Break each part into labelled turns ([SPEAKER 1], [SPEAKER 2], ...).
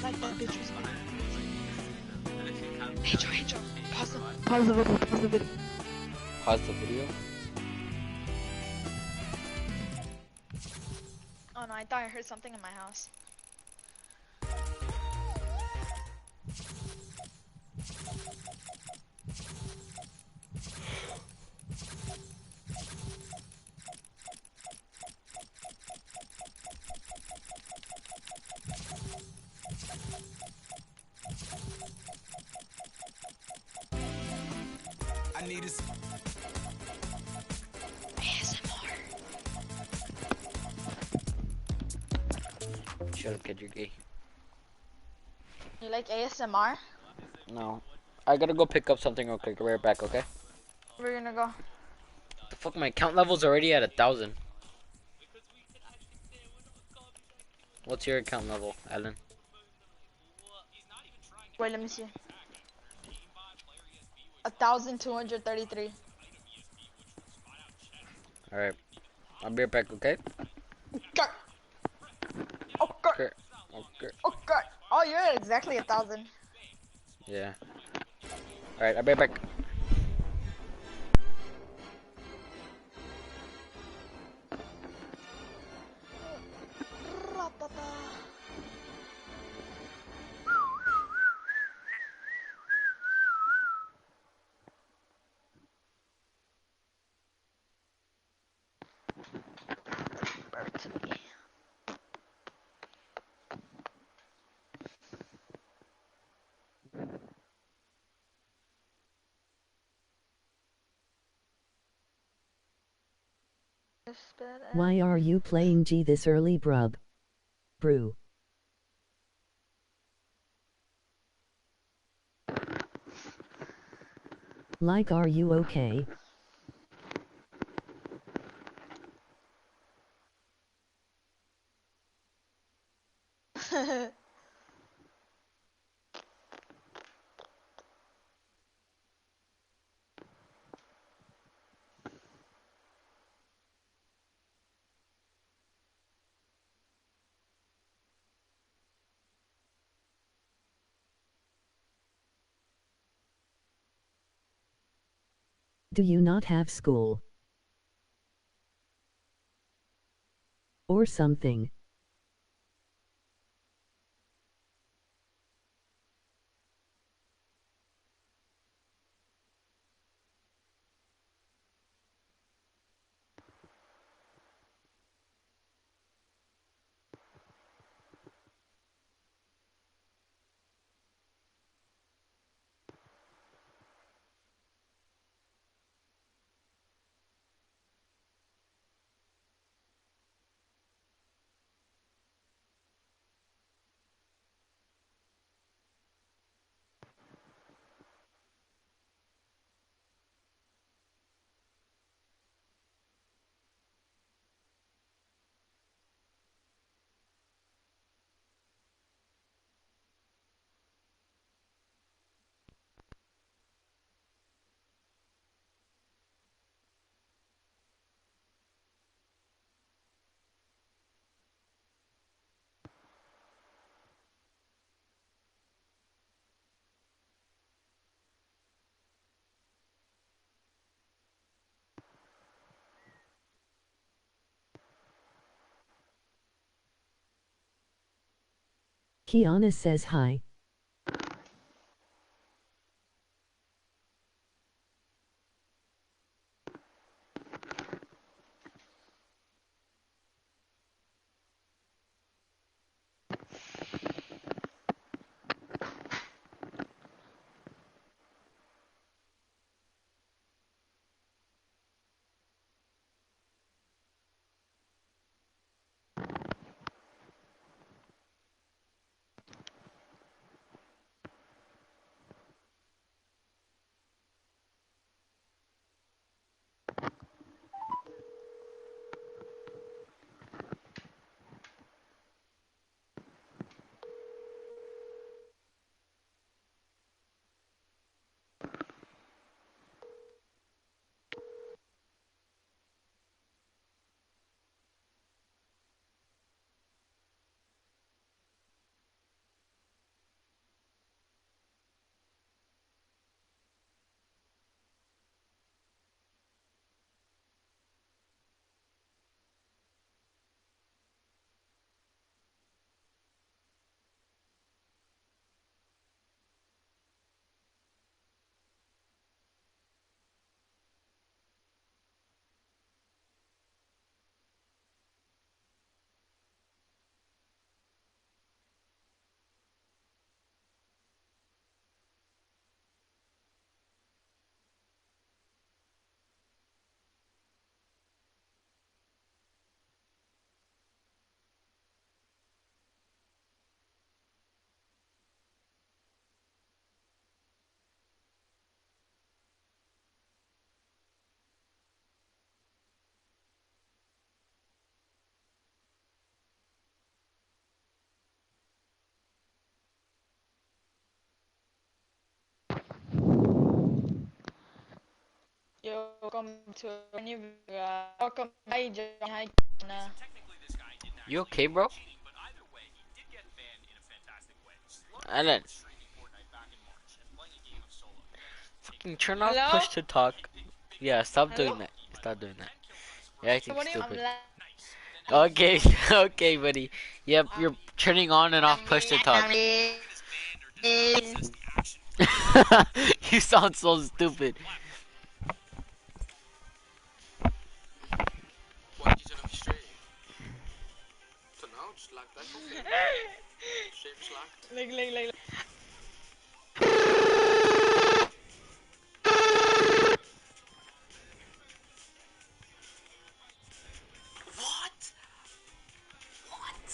[SPEAKER 1] like that bitch was good. Hey Joe, pause the video, pause the video.
[SPEAKER 2] Pause the video?
[SPEAKER 1] Oh no, I thought I heard something in my house.
[SPEAKER 3] I need this.
[SPEAKER 1] ASMR.
[SPEAKER 2] Shut up, kid, you're gay.
[SPEAKER 1] You like ASMR?
[SPEAKER 2] No. I gotta go pick up something real quick. I'll be right back, okay?
[SPEAKER 1] Where you gonna go?
[SPEAKER 2] The fuck, my count level's already at 1,000. What's your account level, Alan?
[SPEAKER 1] Wait, let me see. 1,233.
[SPEAKER 2] Alright. I'll be right back, okay?
[SPEAKER 1] Okay. Okay.
[SPEAKER 2] Okay.
[SPEAKER 1] Okay. Oh, you're at exactly 1,000.
[SPEAKER 2] Yeah. Alright, I'll be right back.
[SPEAKER 4] Why are you playing G this early, brub? Brew. Like, are you okay? Do you not have school? Or something? Kiana says hi.
[SPEAKER 1] welcome to a new welcome. Hi, hi.
[SPEAKER 2] You okay, bro? And then fucking turn off
[SPEAKER 1] Hello?
[SPEAKER 2] push to talk. Yeah, stop
[SPEAKER 1] Hello?
[SPEAKER 2] doing that. Stop doing that. You're acting
[SPEAKER 1] What do you?
[SPEAKER 2] stupid. Okay, okay, buddy. Yep, you're turning on and off push to talk. You sound so stupid.
[SPEAKER 3] Why did you turn off your stream? So now just like that whole thing. Stream is locked.
[SPEAKER 1] Like.
[SPEAKER 3] What? What?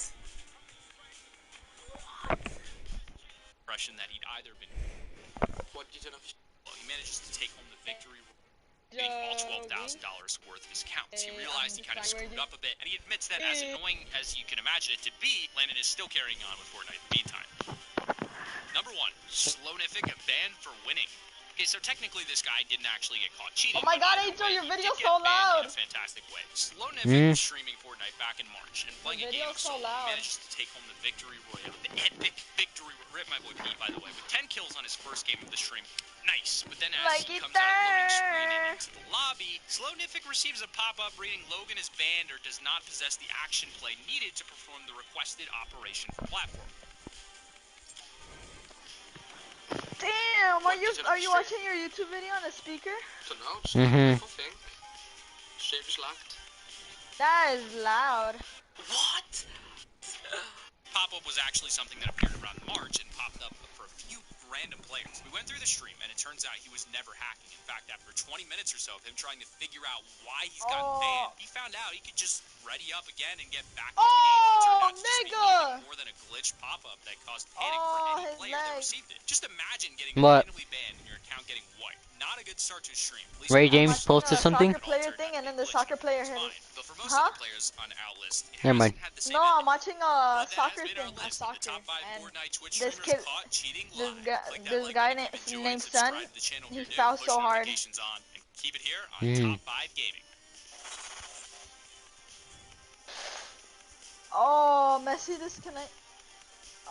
[SPEAKER 5] Impression that he'd either been.
[SPEAKER 3] What did you turn off your
[SPEAKER 5] Well, he manages to take home the victory, getting all $12,000 worth of his counts. He realized he kind of screwed up a bit, and he admits that as annoying as you can imagine it to be, Landon is still carrying on with Fortnite in the meantime. Number 1, Slownific banned for winning. Okay, so technically this guy didn't actually get caught cheating.
[SPEAKER 1] Oh my god,
[SPEAKER 5] but
[SPEAKER 1] Angel, your
[SPEAKER 5] he
[SPEAKER 1] video's
[SPEAKER 5] did get
[SPEAKER 1] so
[SPEAKER 5] banned
[SPEAKER 1] loud.
[SPEAKER 5] in a fantastic way. Slownific was streaming Fortnite back in March and playing a game of
[SPEAKER 1] video's so
[SPEAKER 5] solo.
[SPEAKER 1] loud.
[SPEAKER 5] He manages to take home the victory royale, the epic victory. Rip my boy Pete, by the way, with 10 kills on his first game of the stream. Nice. But then as he comes out of the loading screen and into the lobby, Slownific receives a pop-up reading Logan is banned or does not possess the action play needed to perform the requested operation for platform.
[SPEAKER 1] Damn, are you watching your YouTube video on a speaker?
[SPEAKER 3] So now just like that whole thing. Stream is locked.
[SPEAKER 1] That is loud.
[SPEAKER 3] What?
[SPEAKER 5] Pop-up was actually something that appeared around March and popped up for a few random players. We went through the stream, and it turns out he was never hacking. In fact, after 20 minutes or so of him trying to figure out why he's gotten banned, he found out he could just ready up again and get back in the game. It turned out to just be nothing more than a glitched pop-up that caused panic for any player that received it. Just imagine getting randomly banned and your account getting wiped. Not a good start to a stream.
[SPEAKER 2] Ray James posted something?
[SPEAKER 1] Soccer player thing, and then the soccer player hit it.
[SPEAKER 5] But for most of the players on Outlist, it
[SPEAKER 2] Never mind.
[SPEAKER 5] hasn't had the same
[SPEAKER 1] No, I'm
[SPEAKER 5] ending.
[SPEAKER 1] watching a
[SPEAKER 5] But that
[SPEAKER 1] soccer
[SPEAKER 5] has been our
[SPEAKER 1] thing, a
[SPEAKER 5] list.
[SPEAKER 1] soccer,
[SPEAKER 5] The top 5
[SPEAKER 1] and
[SPEAKER 5] Fortnite Twitch
[SPEAKER 1] this
[SPEAKER 5] streamers
[SPEAKER 1] kid,
[SPEAKER 5] caught cheating
[SPEAKER 1] this
[SPEAKER 5] live.
[SPEAKER 1] guy,
[SPEAKER 5] Click that
[SPEAKER 1] this
[SPEAKER 5] like
[SPEAKER 1] guy
[SPEAKER 5] button if you enjoyed,
[SPEAKER 1] named Sun,
[SPEAKER 5] subscribe to the channel if
[SPEAKER 1] he
[SPEAKER 5] you're new,
[SPEAKER 1] fell
[SPEAKER 5] push
[SPEAKER 1] so hard.
[SPEAKER 5] notifications on, and keep it here on Top 5 Gaming.
[SPEAKER 1] Oh, Messi disconnect.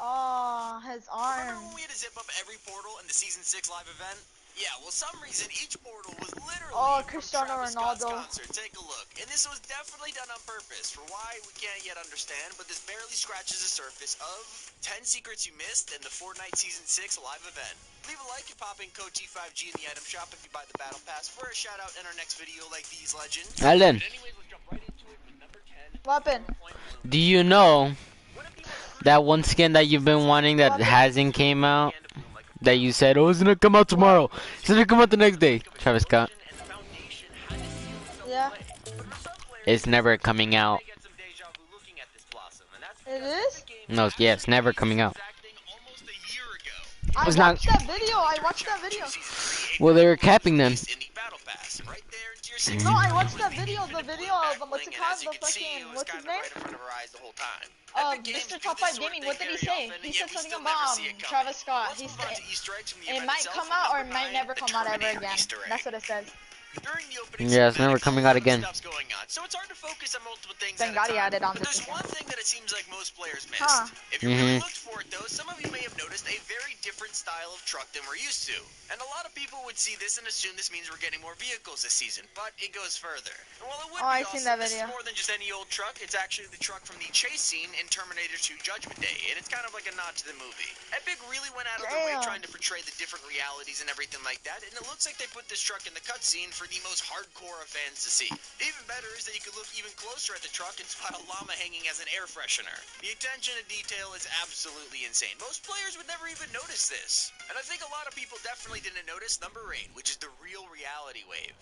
[SPEAKER 1] Oh, his
[SPEAKER 6] Remember
[SPEAKER 1] arm.
[SPEAKER 6] when we had to zip up every portal in the Season 6 live event? Yeah, well, some reason each portal was literally
[SPEAKER 1] Oh,
[SPEAKER 6] from
[SPEAKER 1] Cristiano
[SPEAKER 6] Travis Scott's
[SPEAKER 1] Ronaldo.
[SPEAKER 6] concert. Take a look. And this was definitely done on purpose. For why, we can't yet understand, but this barely scratches the surface of 10 secrets you missed in the Fortnite Season 6 live event. Leave a like and pop in code G5G in the item shop if you buy the Battle Pass for a shout out in our next video like these legends.
[SPEAKER 2] Alan,
[SPEAKER 6] Anyways, let's jump right into it with number 10.
[SPEAKER 1] Weapon.
[SPEAKER 2] do you know that one skin that you've been wanting that hasn't came out? That you said, oh, it's gonna come out tomorrow. It's gonna come out the next day. Travis Scott.
[SPEAKER 1] Yeah.
[SPEAKER 2] It's never coming out.
[SPEAKER 1] It is?
[SPEAKER 2] No, yeah, it's never coming out.
[SPEAKER 1] I
[SPEAKER 2] It's
[SPEAKER 1] watched
[SPEAKER 2] not-
[SPEAKER 1] that video. I watched that video.
[SPEAKER 2] Well, they were capping them.
[SPEAKER 1] No, I watched that video. The video of what's it called?
[SPEAKER 6] As you
[SPEAKER 1] The
[SPEAKER 6] can see, it
[SPEAKER 1] fucking
[SPEAKER 6] was
[SPEAKER 1] what's his
[SPEAKER 6] kinda
[SPEAKER 1] name?
[SPEAKER 6] right in front of our eyes the whole time. Epic Games
[SPEAKER 1] Mr.
[SPEAKER 6] do
[SPEAKER 1] Top
[SPEAKER 6] this
[SPEAKER 1] 5
[SPEAKER 6] sort of
[SPEAKER 1] Gaming.
[SPEAKER 6] thing
[SPEAKER 1] What did he
[SPEAKER 6] very
[SPEAKER 1] say?
[SPEAKER 6] often,
[SPEAKER 1] He
[SPEAKER 6] and
[SPEAKER 1] said
[SPEAKER 6] yet we
[SPEAKER 1] something
[SPEAKER 6] still never
[SPEAKER 1] about
[SPEAKER 6] see it coming.
[SPEAKER 1] Travis Scott.
[SPEAKER 6] Let's
[SPEAKER 1] He
[SPEAKER 6] move on
[SPEAKER 1] said
[SPEAKER 6] to Easter eggs from the
[SPEAKER 1] it
[SPEAKER 6] event
[SPEAKER 1] might
[SPEAKER 6] itself.
[SPEAKER 1] come
[SPEAKER 6] For
[SPEAKER 1] out or
[SPEAKER 6] number
[SPEAKER 1] it might
[SPEAKER 6] 9,
[SPEAKER 1] never
[SPEAKER 6] the
[SPEAKER 1] come out ever
[SPEAKER 6] Terminator
[SPEAKER 1] again.
[SPEAKER 6] Easter egg.
[SPEAKER 1] That's what it says.
[SPEAKER 6] During the opening
[SPEAKER 2] Yeah, it's never
[SPEAKER 6] cinematic,
[SPEAKER 2] coming
[SPEAKER 6] a
[SPEAKER 2] out
[SPEAKER 6] lot of
[SPEAKER 2] again.
[SPEAKER 6] stuff's going on, so it's hard to focus on multiple things
[SPEAKER 1] Thank
[SPEAKER 6] at a
[SPEAKER 1] God he
[SPEAKER 6] time.
[SPEAKER 1] added on
[SPEAKER 6] But
[SPEAKER 1] this
[SPEAKER 6] there's one
[SPEAKER 1] weekend.
[SPEAKER 6] thing that it seems like most players missed.
[SPEAKER 1] Huh.
[SPEAKER 6] If you really looked for it, though, some of you may have noticed a very different style of truck than we're used to. And a lot of people would see this and assume this means we're getting more vehicles this season, but it goes further. And while it would
[SPEAKER 1] Oh,
[SPEAKER 6] be
[SPEAKER 1] I
[SPEAKER 6] awesome,
[SPEAKER 1] seen that
[SPEAKER 6] this is
[SPEAKER 1] video.
[SPEAKER 6] more than just any old truck. It's actually the truck from the chase scene in Terminator 2 Judgment Day, and it's kind of like a nod to the movie. Epic really went out of their way
[SPEAKER 1] Damn.
[SPEAKER 6] trying to portray the different realities and everything like that, and it looks like they put this truck in the cutscene for the most hardcore of fans to see. Even better is that you could look even closer at the truck and spot a llama hanging as an air freshener. The attention to detail is absolutely insane. Most players would never even notice this. And I think a lot of people definitely didn't notice number 8, which is the real reality wave.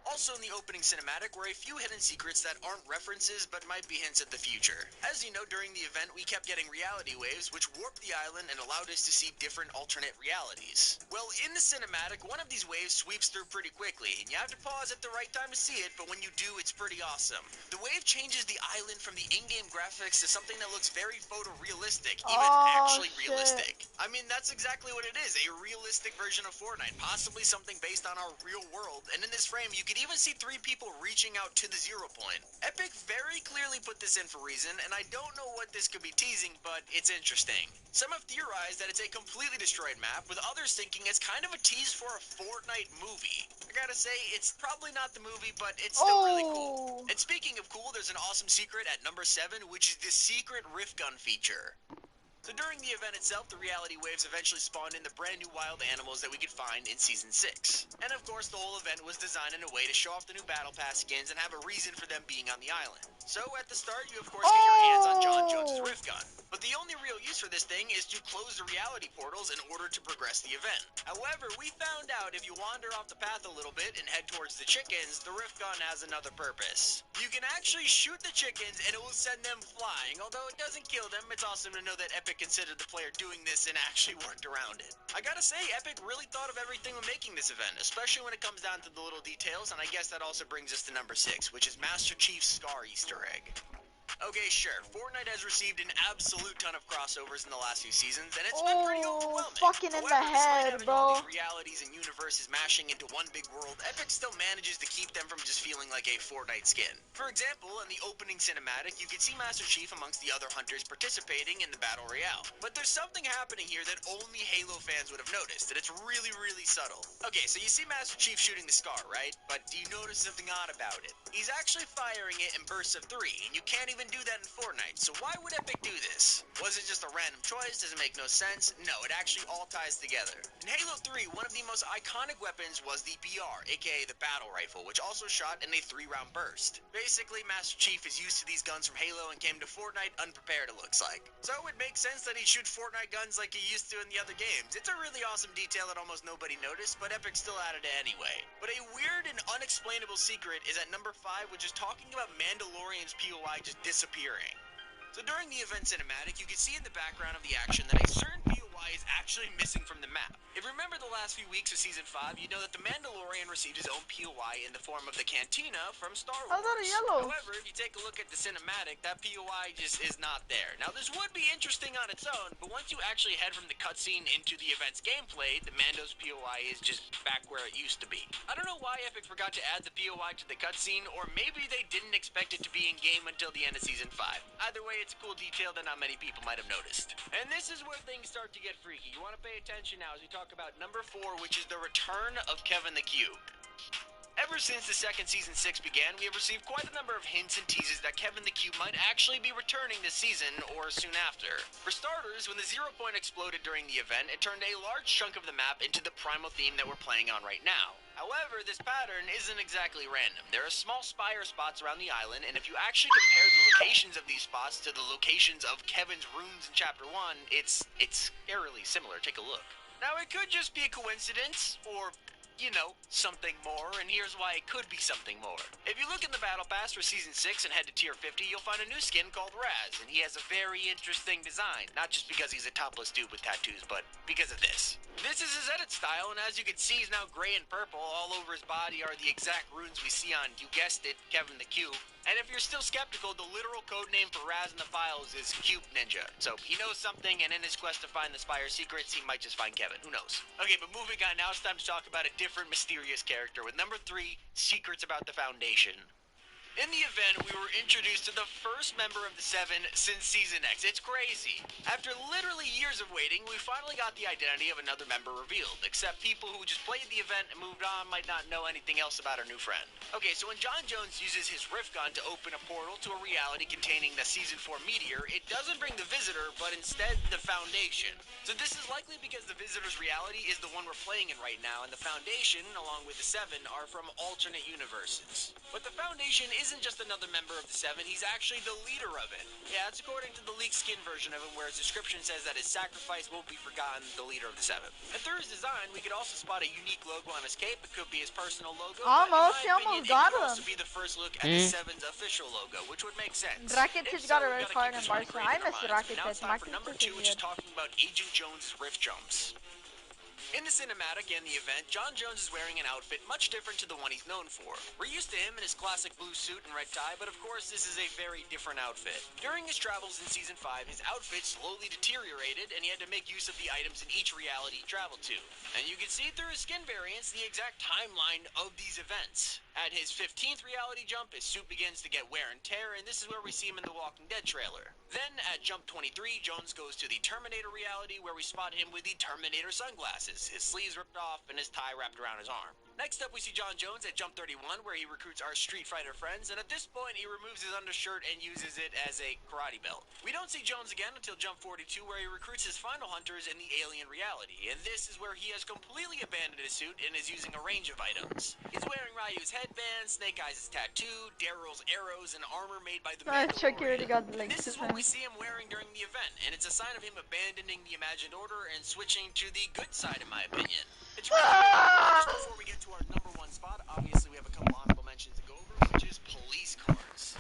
[SPEAKER 6] Also in the opening cinematic were a few hidden secrets that aren't references but might be hints at the future. As you know, during the event we kept getting reality waves which warped the island and allowed us to see different alternate realities. Well, in the cinematic, one of these waves sweeps through pretty quickly, and you have to pause at the right time to see it, but when you do, it's pretty awesome. The wave changes the island from the in-game graphics to something that looks very photorealistic, even
[SPEAKER 1] Oh,
[SPEAKER 6] actually
[SPEAKER 1] shit.
[SPEAKER 6] realistic. I mean, that's exactly what it is, a realistic version of Fortnite, possibly something based on our real world, and in this frame, you could even see 3 people reaching out to the 0 point. Epic very clearly put this in for reason, and I don't know what this could be teasing, but it's interesting. Some have theorized that it's a completely destroyed map, with others thinking it's kind of a tease for a Fortnite movie. I gotta say, it's probably not the movie, but it's still really cool. And speaking of cool, there's an awesome secret at number 7, which is the secret rift gun feature. So during the event itself, the reality waves eventually spawned in the brand new wild animals that we could find in Season 6. And of course, the whole event was designed in a way to show off the new Battle Pass skins and have a reason for them being on the island. So at the start, you of course get your hands on John Jones' Rift Gun. But the only real use for this thing is to close the reality portals in order to progress the event. However, we found out if you wander off the path a little bit and head towards the chickens, the Rift Gun has another purpose. You can actually shoot the chickens and it will send them flying. Although it doesn't kill them, it's awesome to know that Epic considered the player doing this and actually worked around it. I gotta say, Epic really thought of everything when making this event, especially when it comes down to the little details, and I guess that also brings us to number 6, which is Master Chief's Scar Easter egg. Okay, sure, Fortnite has received an absolute ton of crossovers in the last few seasons, and it's been pretty overwhelming.
[SPEAKER 1] Fucking in the
[SPEAKER 6] However, despite
[SPEAKER 1] head,
[SPEAKER 6] having all
[SPEAKER 1] bro.
[SPEAKER 6] these realities and universes mashing into one big world, Epic still manages to keep them from just feeling like a Fortnite skin. For example, in the opening cinematic, you can see Master Chief amongst the other hunters participating in the Battle Royale. But there's something happening here that only Halo fans would have noticed, and it's really, really subtle. Okay, so you see Master Chief shooting the Scar, right? But do you notice something odd about it? He's actually firing it in bursts of 3, and you can't even do that in Fortnite, so why would Epic do this? Was it just a random choice? Does it make no sense? No, it actually all ties together. In Halo 3, one of the most iconic weapons was the BR, aka the battle rifle, which also shot in a 3-round burst. Basically, Master Chief is used to these guns from Halo and came to Fortnite unprepared, it looks like. So it makes sense that he shoot Fortnite guns like he used to in the other games. It's a really awesome detail that almost nobody noticed, but Epic still added it anyway. But a weird and unexplainable secret is at number 5, which is talking about Mandalorian's POI just disappearing. So during the event cinematic, you can see in the background of the action that a certain POI is actually missing from the map. If you remember the last few weeks of Season 5, you know that the Mandalorian received his own POI in the form of the Cantina from Star Wars.
[SPEAKER 1] How's that a yellow?
[SPEAKER 6] However, if you take a look at the cinematic, that POI just is not there. Now, this would be interesting on its own, but once you actually head from the cutscene into the event's gameplay, the Mando's POI is just back where it used to be. I don't know why Epic forgot to add the POI to the cutscene, or maybe they didn't expect it to be in-game until the end of Season 5. Either way, it's a cool detail that not many people might have noticed. And this is where things start to get freaky. You want to pay attention now as we talk about number 4, which is the return of Kevin the Cube. Ever since the second Season 6 began, we have received quite a number of hints and teases that Kevin the Cube might actually be returning this season, or soon after. For starters, when the 0 point exploded during the event, it turned a large chunk of the map into the primal theme that we're playing on right now. However, this pattern isn't exactly random. There are small spire spots around the island, and if you actually compare the locations of these spots to the locations of Kevin's runes in Chapter 1, it's scarily similar. Take a look. Now, it could just be a coincidence, or you know, something more, and here's why it could be something more. If you look in the Battle Pass for Season 6 and head to Tier 50, you'll find a new skin called Raz, and he has a very interesting design. Not just because he's a topless dude with tattoos, but because of this. This is his edit style, and as you can see, he's now gray and purple. All over his body are the exact runes we see on, you guessed it, Kevin the Cube. And if you're still skeptical, the literal codename for Raz in the files is Cube Ninja. So he knows something, and in his quest to find the Spire secrets, he might just find Kevin. Who knows? Okay, but moving on, now it's time to talk about a different mysterious character with number 3, Secrets About the Foundation. In the event, we were introduced to the first member of the 7 since Season X. It's crazy. After literally years of waiting, we finally got the identity of another member revealed, except people who just played the event and moved on might not know anything else about our new friend. Okay, so when John Jones uses his Rift Gun to open a portal to a reality containing the Season 4 meteor, it doesn't bring the Visitor, but instead the Foundation. So this is likely because the Visitor's reality is the one we're playing in right now, and the Foundation, along with the 7, are from alternate universes. But the Foundation isn't just another member of the 7, he's actually the leader of it. Yeah, that's according to the leaked skin version of him, where his description says that his sacrifice won't be forgotten, the leader of the 7. And through his design, we could also spot a unique logo on his cape. It could be his personal logo,
[SPEAKER 1] Almost,
[SPEAKER 6] but
[SPEAKER 1] he
[SPEAKER 6] in my
[SPEAKER 1] almost
[SPEAKER 6] opinion,
[SPEAKER 1] got
[SPEAKER 6] it could
[SPEAKER 1] him.
[SPEAKER 6] also be the first look at the 7's official logo, which would make sense.
[SPEAKER 1] Rakitic
[SPEAKER 6] If
[SPEAKER 1] got
[SPEAKER 6] so,
[SPEAKER 1] a
[SPEAKER 6] we
[SPEAKER 1] red
[SPEAKER 6] gotta
[SPEAKER 1] card
[SPEAKER 6] keep
[SPEAKER 1] in
[SPEAKER 6] this one
[SPEAKER 1] Barca.
[SPEAKER 6] great
[SPEAKER 1] I
[SPEAKER 6] in our
[SPEAKER 1] miss
[SPEAKER 6] minds. But now
[SPEAKER 1] Rakitic.
[SPEAKER 6] it's time for number
[SPEAKER 1] Rakitic
[SPEAKER 6] 2,
[SPEAKER 1] is
[SPEAKER 6] which is
[SPEAKER 1] good.
[SPEAKER 6] talking about Agent Jones' rift jumps. In the cinematic and the event, John Jones is wearing an outfit much different to the one he's known for. We're used to him in his classic blue suit and red tie, but of course this is a very different outfit. During his travels in Season 5, his outfit slowly deteriorated and he had to make use of the items in each reality he traveled to. And you can see through his skin variants the exact timeline of these events. At his 15th reality jump, his suit begins to get wear and tear, and this is where we see him in the Walking Dead trailer. Then, at jump 23, Jones goes to the Terminator reality, where we spot him with the Terminator sunglasses, his sleeves ripped off, and his tie wrapped around his arm. Next up, we see John Jones at jump 31, where he recruits our Street Fighter friends, and at this point, he removes his undershirt and uses it as a karate belt. We don't see Jones again until jump 42, where he recruits his final hunters in the alien reality, and this is where he has completely abandoned his suit and is using a range of items. He's wearing Ryu's headband, Snake Eyes' tattoo, Daryl's arrows, and armor made by the
[SPEAKER 1] Nice, Chucky already
[SPEAKER 6] Mandalorian.
[SPEAKER 1] got the
[SPEAKER 6] And
[SPEAKER 1] link
[SPEAKER 6] this
[SPEAKER 1] to
[SPEAKER 6] is what we
[SPEAKER 1] him.
[SPEAKER 6] see him wearing during the event, and it's a sign of him abandoning the imagined order and switching to the good side, in my opinion. It's really good. Just before we get to our number one spot, obviously we have a couple honorable mentions to go over, which is police cars.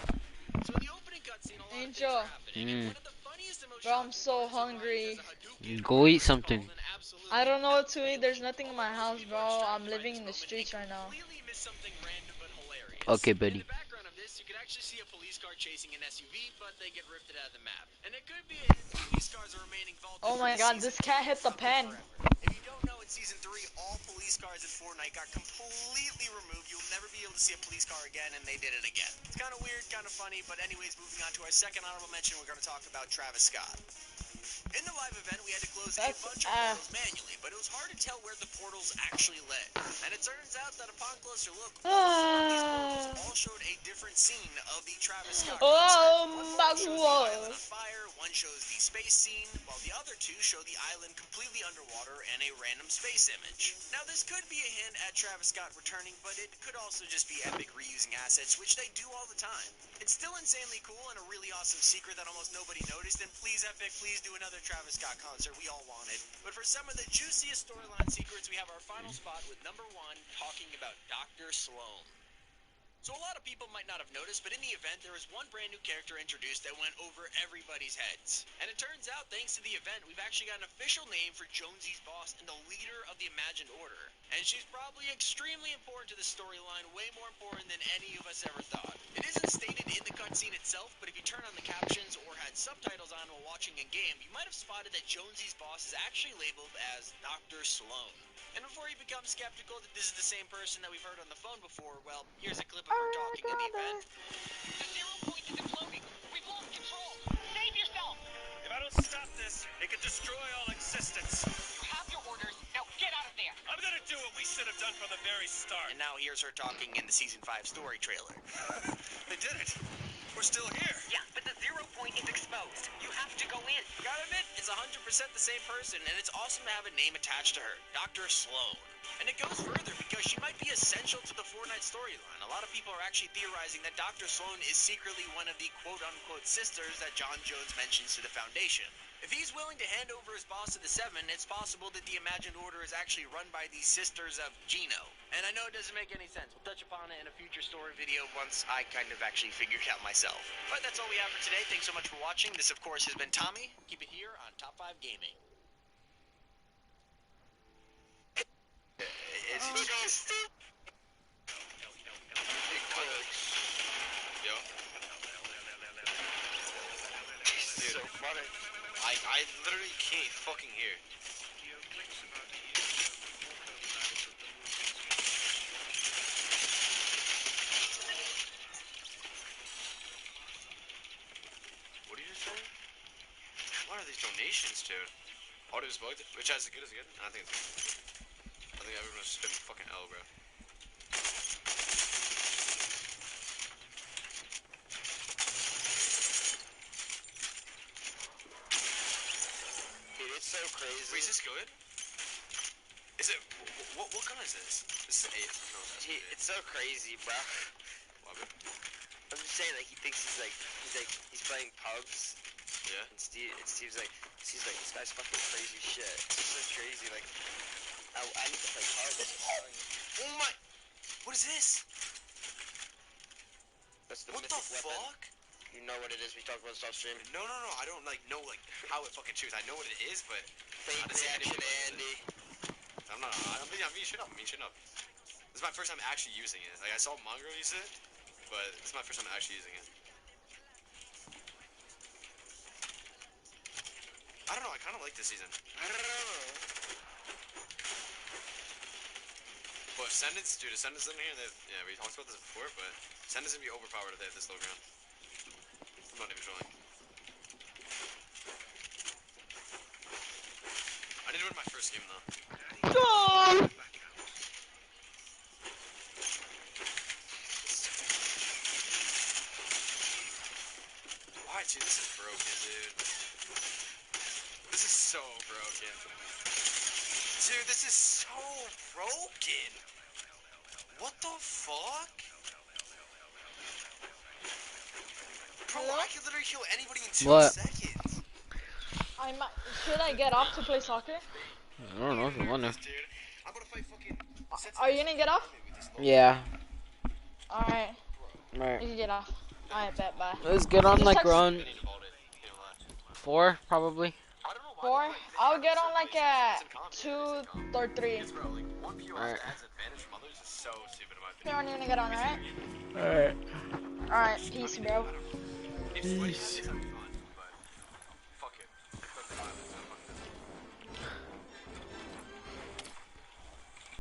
[SPEAKER 6] So in the opening cutscene, a lot of things are happening, and one of the funniest and most
[SPEAKER 1] Bro, I'm
[SPEAKER 6] shocking
[SPEAKER 1] so
[SPEAKER 6] parts is Ryan
[SPEAKER 1] hungry.
[SPEAKER 6] does a Hadouken,
[SPEAKER 2] Go eat
[SPEAKER 6] which is
[SPEAKER 2] something.
[SPEAKER 6] called an absolute
[SPEAKER 1] I don't know what to eat. There's nothing in my house, bro. I'm living in the streets right now.
[SPEAKER 6] completely miss something random but hilarious.
[SPEAKER 2] Okay,
[SPEAKER 6] In
[SPEAKER 2] buddy.
[SPEAKER 6] the background of this, you can actually see a police car chasing an SUV, but they get rifted out of the map. And it could be a hint that police cars are remaining vaulted.
[SPEAKER 1] Oh my
[SPEAKER 6] for
[SPEAKER 1] god,
[SPEAKER 6] season
[SPEAKER 1] this cat
[SPEAKER 6] 2
[SPEAKER 1] hit the
[SPEAKER 6] of
[SPEAKER 1] pen.
[SPEAKER 6] Forever. If you don't know, in Season 3, all police cars in Fortnite got completely removed. You'll never be able to see a police car again, and they did it again. It's kind of weird, kind of funny, but anyways, moving on to our second honorable mention, we're going to talk about Travis Scott. In the live event, we had to close a bunch of portals manually, but it was hard to tell where the portals actually led. And it turns out that upon closer look, these portals all showed a different scene of the Travis Scott concert. One portal shows the island on fire, one shows the space scene, while the other two show the island completely underwater and a random space image. Now, this could be a hint at Travis Scott returning, but it could also just be Epic reusing assets, which they do all the time. It's still insanely cool and a really awesome secret that almost nobody noticed, and please, Epic, please do another Travis Scott concert. We all want it. But for some of the juiciest storyline secrets, we have our final spot with number 1, talking about Dr. Sloan. So a lot of people might not have noticed, but in the event, there was one brand new character introduced that went over everybody's heads. And it turns out, thanks to the event, we've actually got an official name for Jonesy's boss and the leader of the Imagined Order. And she's probably extremely important to the storyline, way more important than any of us ever thought. It isn't stated in the cutscene itself, but if you turn on the captions or had subtitles on while watching in game, you might have spotted that Jonesy's boss is actually labeled as Dr. Sloan. And before you become skeptical that this is the same person that we've heard on the phone before, well, here's a clip of her talking in the event.
[SPEAKER 7] The 0 point is exploding. We've lost control. Save yourself.
[SPEAKER 6] If I don't stop this, it could destroy all existence.
[SPEAKER 7] You have your orders. Now get out of there.
[SPEAKER 6] I'm gonna do what we should have done from the very start. And now here's her talking in the Season 5 story trailer. They did it. We're still here.
[SPEAKER 7] Yeah, but the 0 point is exposed. You have to go in.
[SPEAKER 6] Gotta admit, it's 100% the same person, and it's awesome to have a name attached to her, Dr. Sloan. And it goes further because she might be essential to the Fortnite storyline. A lot of people are actually theorizing that Dr. Sloan is secretly one of the quote-unquote sisters that John Jones mentions to the Foundation. If he's willing to hand over his boss to the Seven, it's possible that the Imagined Order is actually run by the Sisters of Gino. And I know it doesn't make any sense. We'll touch upon it in a future story video once I kind of actually figure it out myself. But that's all we have for today. Thanks so much for watching. This, of course, has been Tommy. Keep it here on Top 5 Gaming. Is it Yo. So funny. I literally can't fucking hear. What are you saying? What are these donations, dude? Audio is bugged. Which has it good? Is it good? I think it's good. I think everyone's just been fucking L, bro.
[SPEAKER 8] Dude, it's so crazy.
[SPEAKER 6] Wait, is this good? Is it? What gun is this? This is 8. No, that's
[SPEAKER 8] It's so crazy, bro.
[SPEAKER 6] Love it.
[SPEAKER 8] I'm just saying, like, he thinks he's playing pubs.
[SPEAKER 6] Yeah.
[SPEAKER 8] And Steve's like, this guy's fucking crazy shit. It's so crazy, like, I need to play pubs.
[SPEAKER 6] Oh my! What is this?
[SPEAKER 8] That's the
[SPEAKER 6] What the
[SPEAKER 8] mythic weapon.
[SPEAKER 6] fuck?
[SPEAKER 8] You know what it is, we talked about this off stream.
[SPEAKER 6] No. I don't know how it fucking shoots. I know what it is, but
[SPEAKER 8] Fake
[SPEAKER 6] I've seen
[SPEAKER 8] reaction,
[SPEAKER 6] videos of it.
[SPEAKER 8] Andy.
[SPEAKER 3] No, I mean, shut up. This is my first time actually using it. Like, I saw Mongrel use it, but this is my first time actually using it. I don't know, I kind of like this season.
[SPEAKER 8] I don't know.
[SPEAKER 3] But Ascendants, dude, Ascendants in here, yeah, we talked about this before, but Ascendants gonna be overpowered if they have this low ground. I'm not even trolling. I need to win my first game, though.
[SPEAKER 1] Go!
[SPEAKER 3] Why, dude, this is broken, dude. This is so broken. Dude, this is so broken. What the fuck? Bro, I can literally kill anybody in 2
[SPEAKER 2] What?
[SPEAKER 3] seconds.
[SPEAKER 1] Should I get off to play soccer?
[SPEAKER 2] I don't know if you wanna.
[SPEAKER 3] Dude, I'm gonna fight fucking...
[SPEAKER 1] Are you gonna get off?
[SPEAKER 2] Yeah.
[SPEAKER 1] Alright,
[SPEAKER 2] Alright.
[SPEAKER 1] you can get off. Alright, bet, bye.
[SPEAKER 2] Let's get on
[SPEAKER 1] Just
[SPEAKER 2] like
[SPEAKER 1] text-
[SPEAKER 2] round 4, probably.
[SPEAKER 1] 4? I'll get on like at 2 or 3.
[SPEAKER 2] Alright.
[SPEAKER 1] Okay, when you gonna get on, alright?
[SPEAKER 2] Alright.
[SPEAKER 1] Alright, peace, bro.
[SPEAKER 2] Peace.